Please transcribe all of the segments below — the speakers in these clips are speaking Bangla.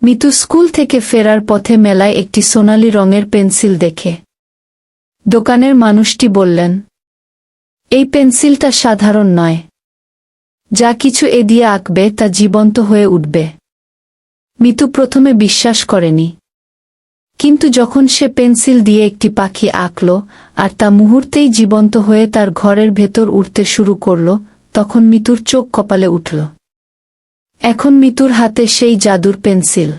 মিতু স্কুল থেকে ফেরার পথে মেলায় একটি সোনালি রঙের পেন্সিল দেখে দোকানের মানুষটি বললেন, এই পেন্সিলটা সাধারণ নয়। যা কিছু এ দিয়ে আঁকবে তা জীবন্ত হয়ে উঠবে। মিতু প্রথমে বিশ্বাস করেনি, কিন্তু যখন সে পেন্সিল দিয়ে একটি পাখি আঁকল আর তা মুহূর্তেই জীবন্ত হয়ে তার ঘরের ভেতর উঠতে শুরু করল, তখন মিতুর চোখ কপালে উঠল। এখন মিতুর হাতে সেই জাদুর পেন্সিল।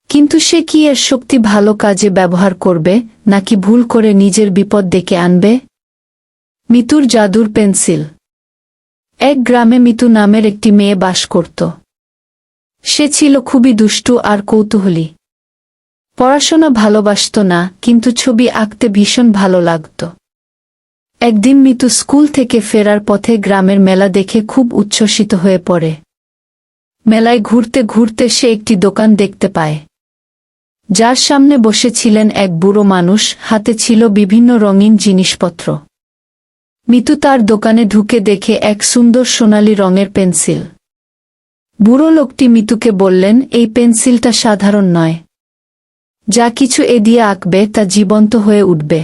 কিন্তু সে কি এর শক্তি ভালো কাজে ব্যবহার করবে, নাকি ভুল করে নিজের বিপদ ডেকে আনবে? মিতুর জাদুর পেন্সিল। এক গ্রামে মিতু নামের একটি মেয়ে বাস করত। সে ছিল খুবই দুষ্টু আর কৌতূহলী। পড়াশোনা ভালোবাসত না, কিন্তু ছবি আঁকতে ভীষণ ভালো লাগত। একদিন মিতু স্কুল থেকে ফেরার পথে গ্রামের মেলা দেখে খুব উচ্ছ্বসিত হয়ে পড়ে। মেলায় ঘুরতে ঘুরতে সে একটি দোকান দেখতে পায়, যার সামনে বসেছিলেন এক বুড়ো মানুষ, হাতে ছিল বিভিন্ন রঙিন জিনিসপত্র। মিতু তার দোকানে ঢুকে দেখে এক সুন্দর সোনালি রঙের পেন্সিল। বুড়ো লোকটি মিতুকে বললেন, এই পেন্সিলটা সাধারণ নয়। যা কিছু এ দিয়ে আঁকবে তা জীবন্ত হয়ে উঠবে।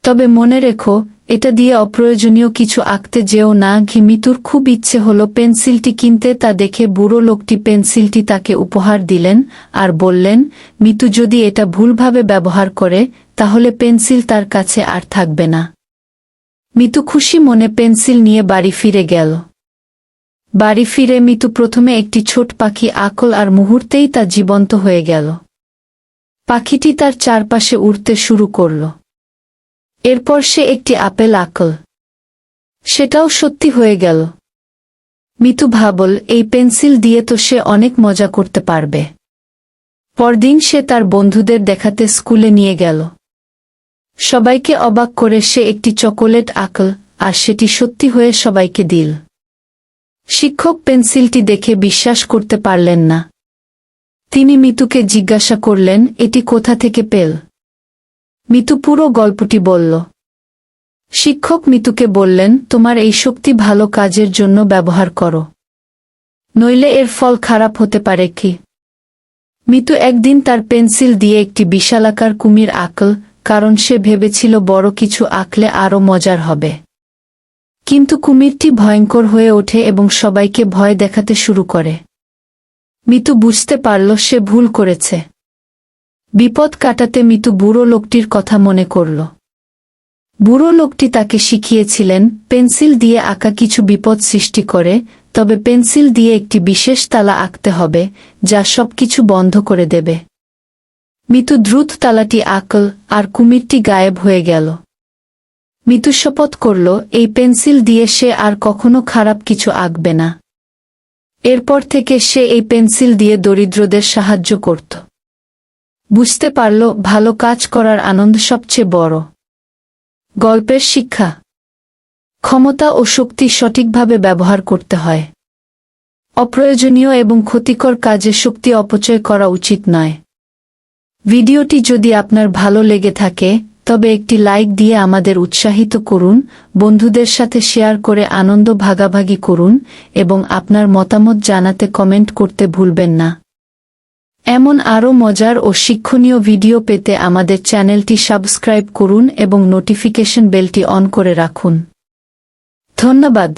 তবে মনে রেখো, এটা দিয়ে অপ্রয়োজনীয় কিছু আঁকতে যেও না। মিতুর খুব ইচ্ছে হলো পেন্সিলটি কিনতে। তা দেখে বুড়ো লোকটি পেন্সিলটি তাকে উপহার দিলেন আর বললেন, মিতু যদি এটা ভুলভাবে ব্যবহার করে, তাহলে পেন্সিল তার কাছে আর থাকবে না। মিতু খুশি মনে পেন্সিল নিয়ে বাড়ি ফিরে গেল। বাড়ি ফিরে মিতু প্রথমে একটি ছোট পাখি আঁকল আর মুহূর্তেই তা জীবন্ত হয়ে গেল। পাখিটি তার চারপাশে উড়তে শুরু করল। এরপর সে একটি আপেল আঁকল, সেটাও সত্যি হয়ে গেল। মিতু ভাবল, এই পেন্সিল দিয়ে তো সে অনেক মজা করতে পারবে। পরদিন সে তার বন্ধুদের দেখাতে স্কুলে নিয়ে গেল। সবাইকে অবাক করে সে একটি চকোলেট আঁকল আর সেটি সত্যি হয়ে সবাইকে দিল। শিক্ষক পেন্সিলটি দেখে বিশ্বাস করতে পারলেন না। তিনি মিতুকে জিজ্ঞাসা করলেন, এটি কোথা থেকে পেল? মিতু পুরো গল্পটি বলল। শিক্ষক মিতুকে বললেন, তোমার এই শক্তি ভালো কাজের জন্য ব্যবহার করো, নইলে এর ফল খারাপ হতে পারে। কি? মিতু একদিন তার পেন্সিল দিয়ে একটি বিশালাকার কুমির আঁকল, কারণ সে ভেবেছিল বড় কিছু আঁকলে আরও মজার হবে। কিন্তু কুমিরটি ভয়ঙ্কর হয়ে ওঠে এবং সবাইকে ভয় দেখাতে শুরু করে। মিতু বুঝতে পারল সে ভুল করেছে। বিপদ কাটাতে মিতু বুড়ো লোকটির কথা মনে করল। বুড়ো লোকটি তাকে শিখিয়েছিলেন, পেন্সিল দিয়ে আঁকা কিছু বিপদ সৃষ্টি করে, তবে পেন্সিল দিয়ে একটি বিশেষ তালা আঁকতে হবে, যা সবকিছু বন্ধ করে দেবে। মিতু দ্রুত তালাটি আঁকল আর কুমিরটি গায়েব হয়ে গেল। মিতু শপথ করল, এই পেন্সিল দিয়ে সে আর কখনো খারাপ কিছু আঁকবে না। এরপর থেকে সে এই পেন্সিল দিয়ে দরিদ্রদের সাহায্য করত। বুঝতে পারল, ভালো কাজ করার আনন্দ সবচেয়ে বড়। গল্পের শিক্ষা: ক্ষমতা ও শক্তি সঠিকভাবে ব্যবহার করতে হয়। অপ্রয়োজনীয় এবং ক্ষতিকর কাজে শক্তি অপচয় করা উচিত নয়। ভিডিওটি যদি আপনার ভালো লেগে থাকে, তবে একটি লাইক দিয়ে আমাদের উৎসাহিত করুন, বন্ধুদের সাথে শেয়ার করে আনন্দ ভাগাভাগি করুন এবং আপনার মতামত জানাতে কমেন্ট করতে ভুলবেন না। এমন আরও মজার ও শিক্ষণীয় ভিডিও পেতে আমাদের চ্যানেলটি সাবস্ক্রাইব করুন এবং নোটিফিকেশন বেলটি অন করে রাখুন। ধন্যবাদ।